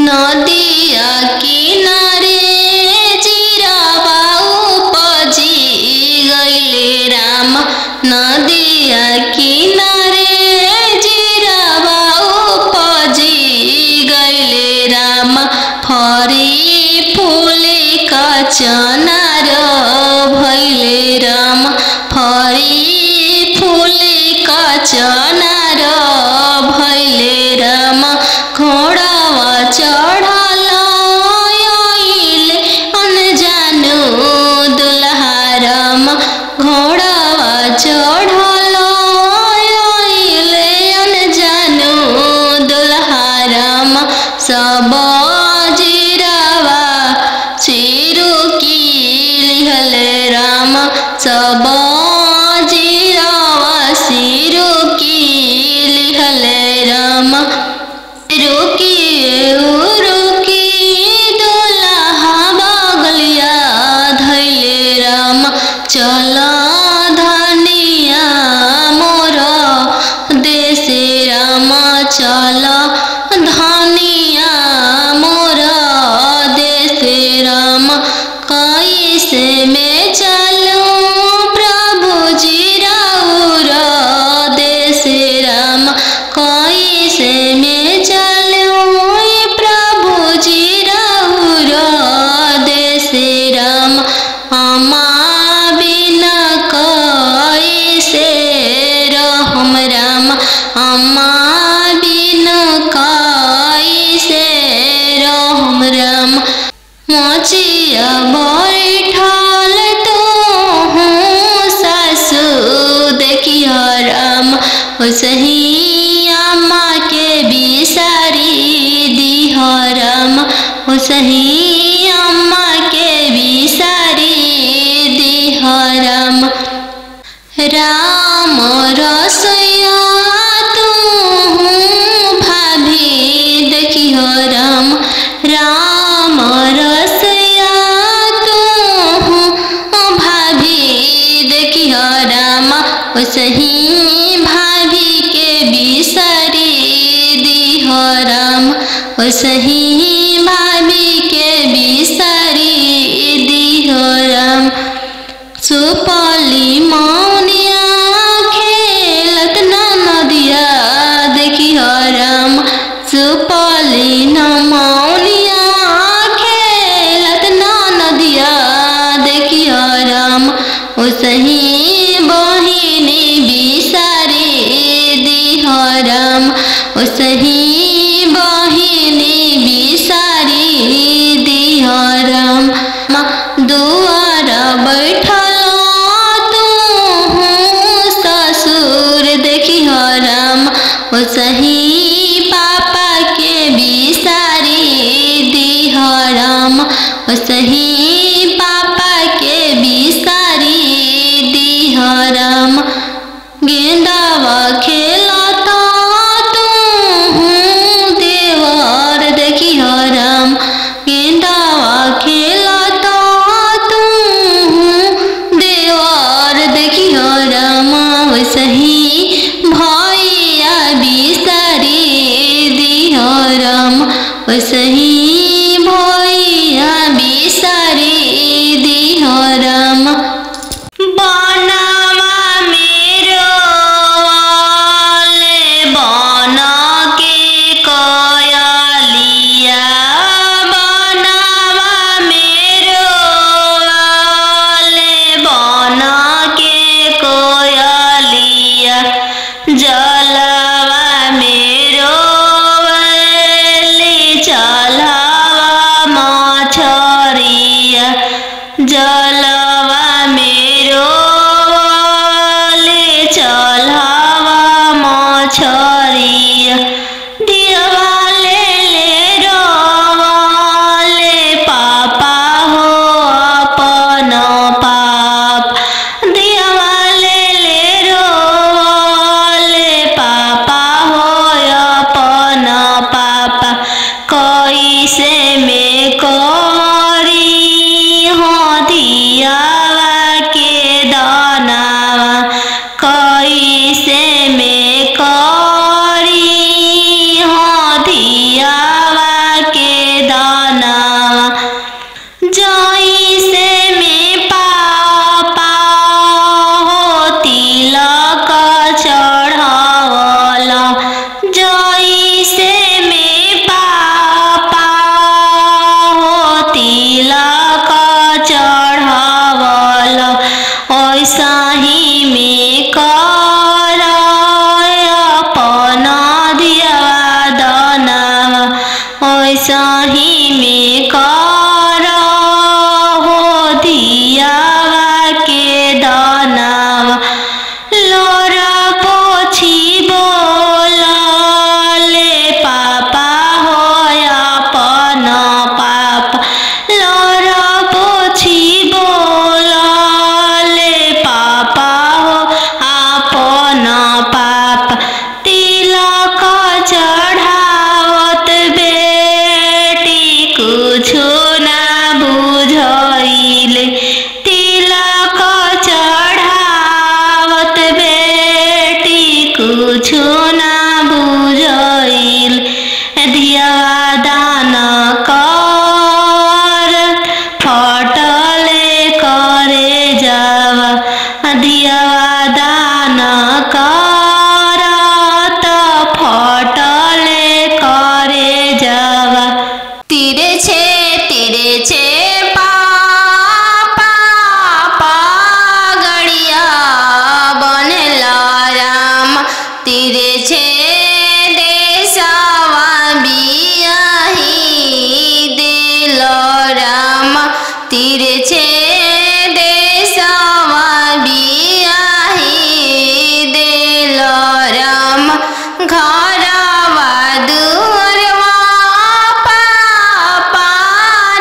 नदिया किनारे जिरावा उपजी गइले राम। नदिया किनारे जिरावा उपजी गइले राम। फरी फूले कचनार भइले राम। फरी फूले कचनार भइले राम। घोड़ावा चढ़ल आइले अनजानु दुल्हा राम। घोड़ावा चढ़ल आइले अनजानु दुल्हा राम। सब जिरावा सिरुकी लिहले राम। सब जिरावा सिरुकी लिहले राम। रुकी दुल्हा बगलिया धैले राम। चल धनिया मोर देशे राम। चल धनिया मोर देशे राम। कैसे में चलूं प्रभु जी राउर देशे राम। कैसे में चलूं प्रभु जी राउर देशे राम। अम्मा बिना कैसे रहम राम। अम्मा बिना कैसे रहम राम। मोचिया बैठल तो हूँ सासु देखिय राम। ओसही अम्मा के बिसारी दिह राम। ओसही अम्मा के बिसारी दिह राम। राम रसोइया तू भाभी देखिह राम। राम रसोइया तू भाभी देखिह राम। ओसही भाभी के बिसारी दिह राम। ओसही भाभी के बिसारी दिह राम। सुपली मौनिया खेलत नदिया देखिह राम। सुपली मौनिया खेलत नदिया देखिह राम। ओसही बहिनी बिसारी दिह राम। ओसही बहिनी बिसारी दिह राम। दुआर बैठल तू ससुर देखिह राम। ओसही पापा के बिसारी दिह राम। ओसही पापा के बिसारी दिह राम। गेंदावा खेलत तू देवर देखिह राम। गेंदावा खेलत तू देवर देखिह राम। ओसही भैया बिसारी दिह राम। ओसही भैया बिसारी दिह राम। बनवा मेरो वाले बन के कयलिया। बनवा मेरो वाले बन के कोयलिया। जलवा मेरो वाले चलवा मछरिया। जलवा मेरो वाले चलवा मछरिया। दिवाले ले रोवाले पापा हो अपन पाप। दिवाले ले रोवाले पापा हो अपन पापा। कैसे सही में कर हो दियावा के दानावा लोरा पोछी बोलले पापा हो अपन पाप लोरा पोछी बोलले पापा हो अपन पाप तिलक चढ़ावत बेटी कुछो ना बुझाइले तिलक चढ़ावत बेटी कुछो ना बुझाइले दियावा दान कर फटले करे जावा दियावा दान कर त फटले करे जावा तिरछे पापा पागड़िया बनला राम तिरछे देशवा बियाही दिल राम तिरछे देशवा बियाही दिल राम घरवा दुअरवा पापा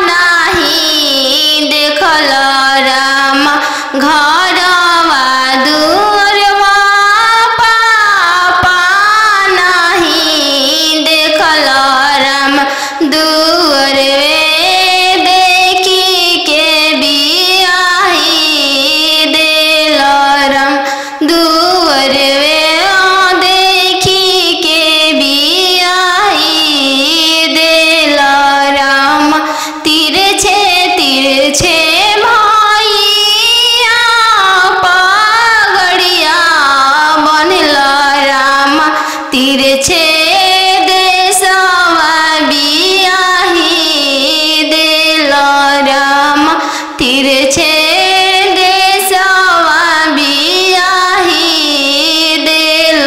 नहीं देखल राम घरवा दुअरवा पापा नहीं देखल राम दुअरवे देखी के बियाही दिल राम दुअरवे देखी के बियाही दिल राम तिरछे भैया पागड़िया बनल राम तिरछे देशवा बियाही दिल राम तिरछे देशवा बियाही दिल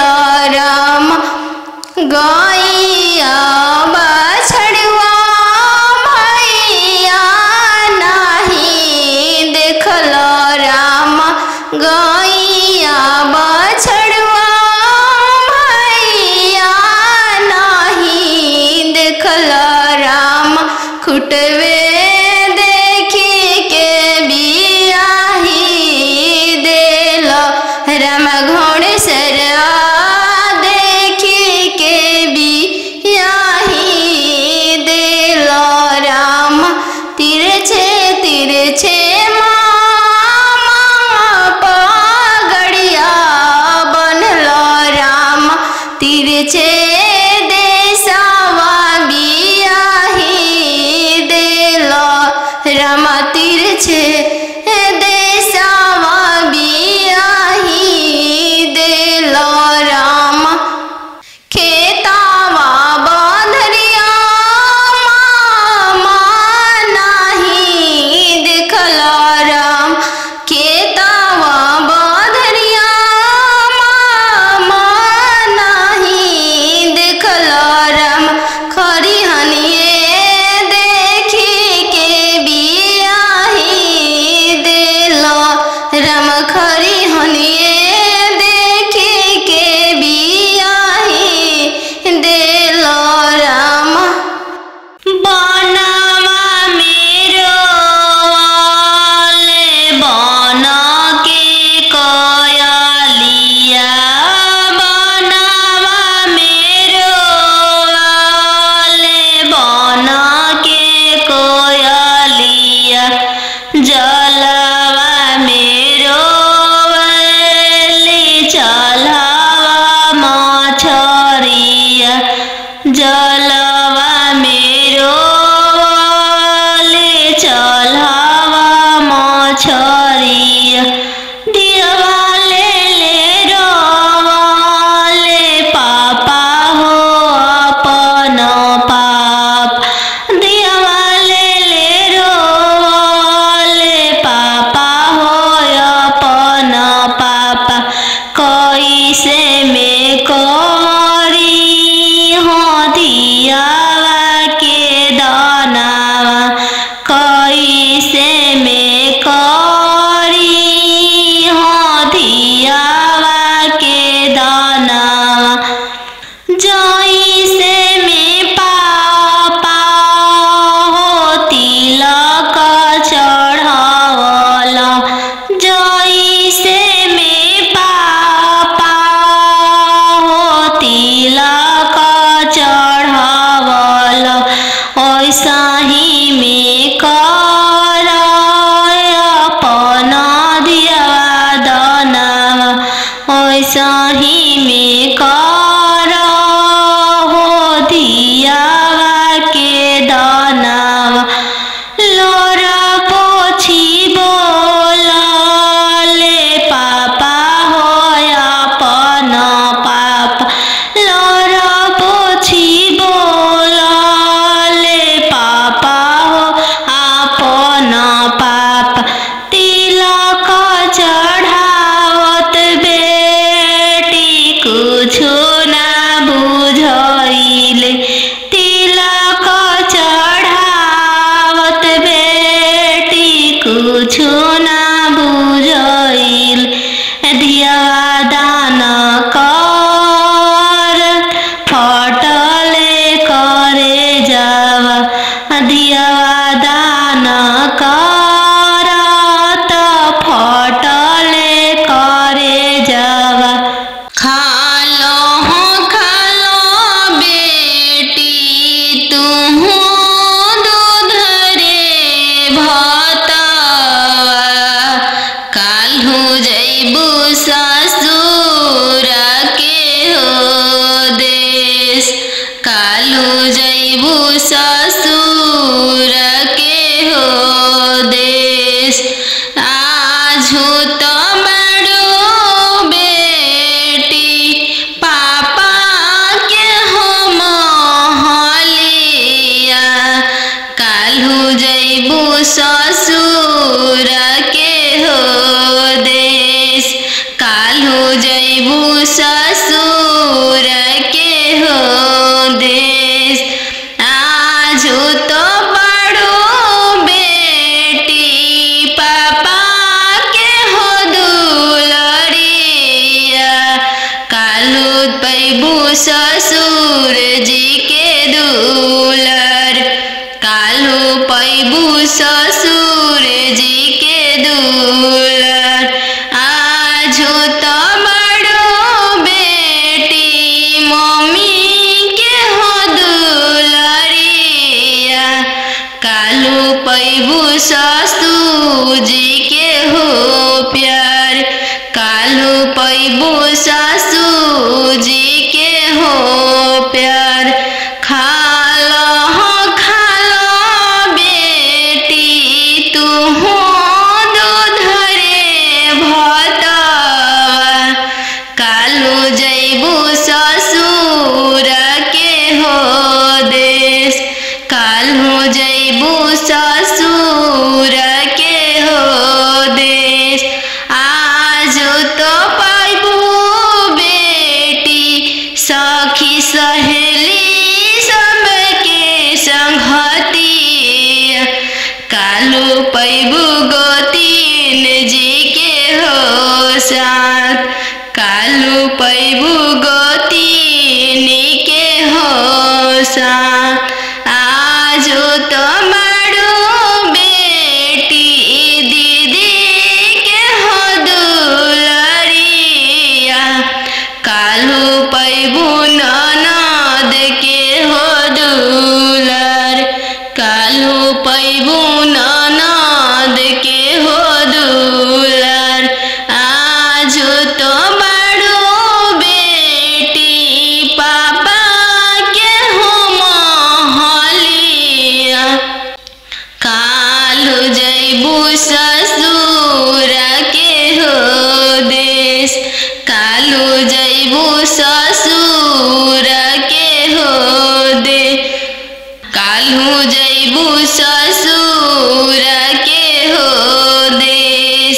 राम गैया बछड़ुआ भैया नहीं देखल राम गैया बछड़ुआ भैया नहीं देखल राम खुटवे देखी के बियाही दिल राम घोड़सरवा देखी के बियाही दिल राम तिरछे मामा पागड़िया बनल राम तिरछे देशवा बियाही दिल वैसाही में कर हो धियावा के दानावा लोरा पोछी बोलले पापा हो अपन पापा लोरा पोछी बोलले पापा हो अपन पापा तिलक चढ़ावत बेटी कुछो ना बुझाइले तिलक चढ़ावत बेटी कुछो ना बुझाइल धियावा दान कर फटले करे जावा धियावा दान कर त फटले करे जावा खालो बेटी तुहू दूध रे भतवा काल्हू जैबू ससुर के हो देश काल्हू जैबू ससुर के हो देश आजू तो बड़ो बेटी पापा के हो महलिया काल्हू जैबू ससुर के हो देश काल्हू जैबू ससुर के हो देश आजू तो बड़ो बेटी पापा के हो दुलरिया काल्हू पैबू ससुर जी के दुलर काल्हू पैबू ससुर जी के दुलर आजू तो बड़ो बेटी मम्मी के हो दुलरिया काल्हू पैबू ससुर जी के हो प्यार काल्हू पैबू ससुर जी के हो प्यार खालो बेटी तुहू दूध रे भतवा काल्हू जैबू ससुर के हो देश काल्हू जैबू ससुर के हो देश आजू तो पैबू बेटी सखी सहेली सबके संगतिया काल्हू पैबू गोतीन जी के हो साथ काल्हू पैबू गोतीन के हो साथ आजू तो बड़ो बेटी दीदी के हो दुलरिया काल्हू पैबू ननद के हो दुलर काल्हू पैबू ननद के हो दुलर आजू तो बड़ो बेटी पापा के हो महलिया काल्हू जैबू ससुर के हो देश काल्हू जैबू ससुर के हो दे काल्हू जैबू ससुर के हो देश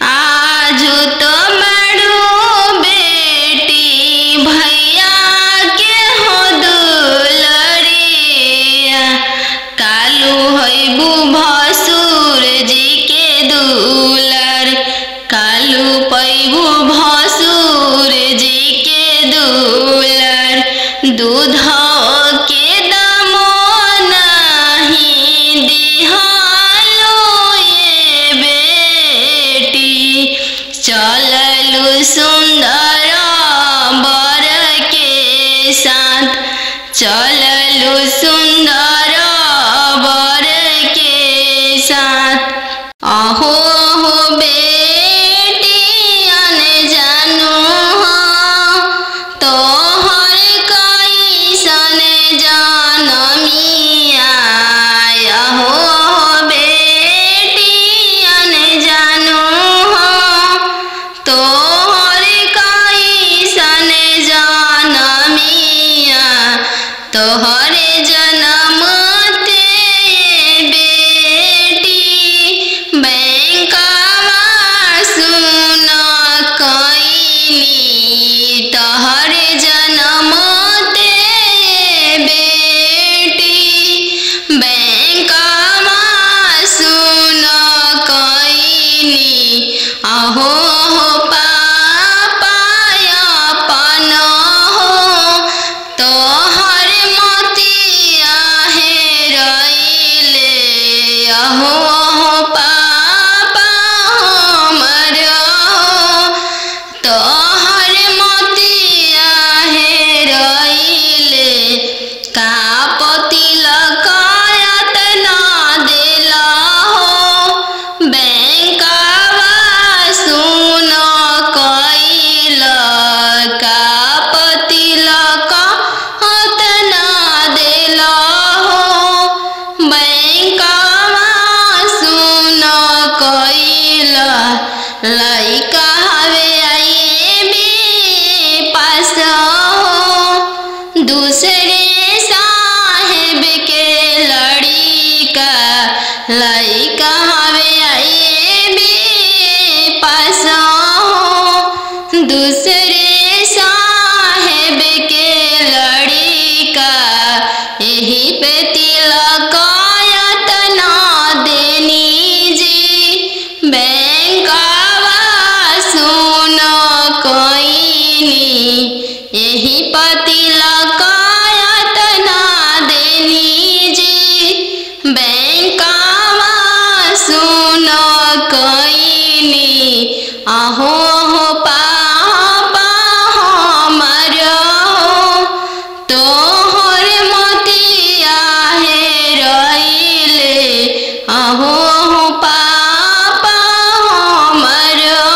आजू तो बड़ो बेटी भैया के हो दुलरिया काल्हू हैबू भसुर जी के दुलर काल्हू पैबू भसुर जी के दुलर दूध के दामो नहीं दिहाई का लइका हवे आइए बे पासा दूसरे साहेब के लड़िका यही पे तिलक तना देनी जी बैंकवा सुन कोइनी यही तिलक तना देनी जी बैंकवा सुन कोइनी आहो हो पापा हमरो तोहर मोतिया हे रइले आहो हो पापा हमरो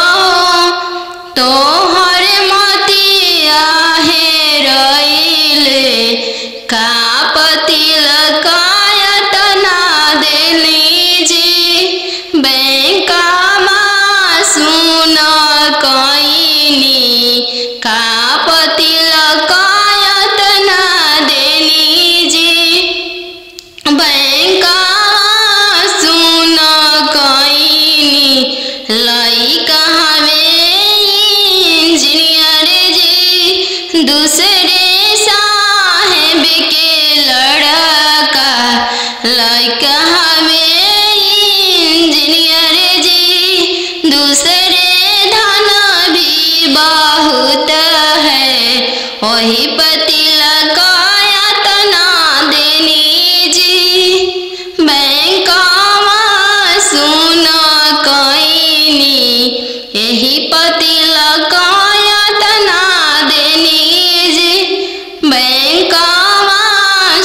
तोहर मोतिया हे रइले का तिलक तना देली जी बैंकवा सुन कोइनी का तिलक तना देली जी बैंकवा सुन कोइनी लइका हवे इंजीनियर जी दूसरे साहेब के लड़का लइका हवे इंजीनियर जी दूसरे धन भी बहुत है वही तिलक तना देनी जी बैंकवा सुन कोइनी यही तिलक तना देनी जी बैंकवा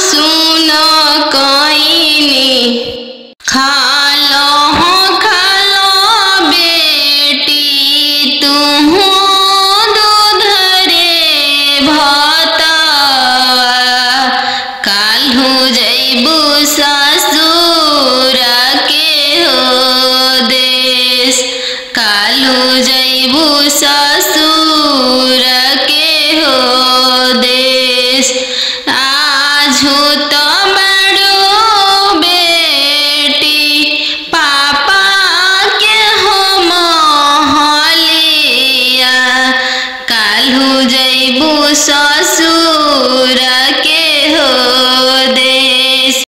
सुन कोइनी खालो बेटी तुहू दूध रे भाता काल्हू जइबू ससुर के हो देश काल्हू जइबू ससुर के हो देश आजू तो बड़ो बेटी पापा के हो महलिया काल्हू जइबू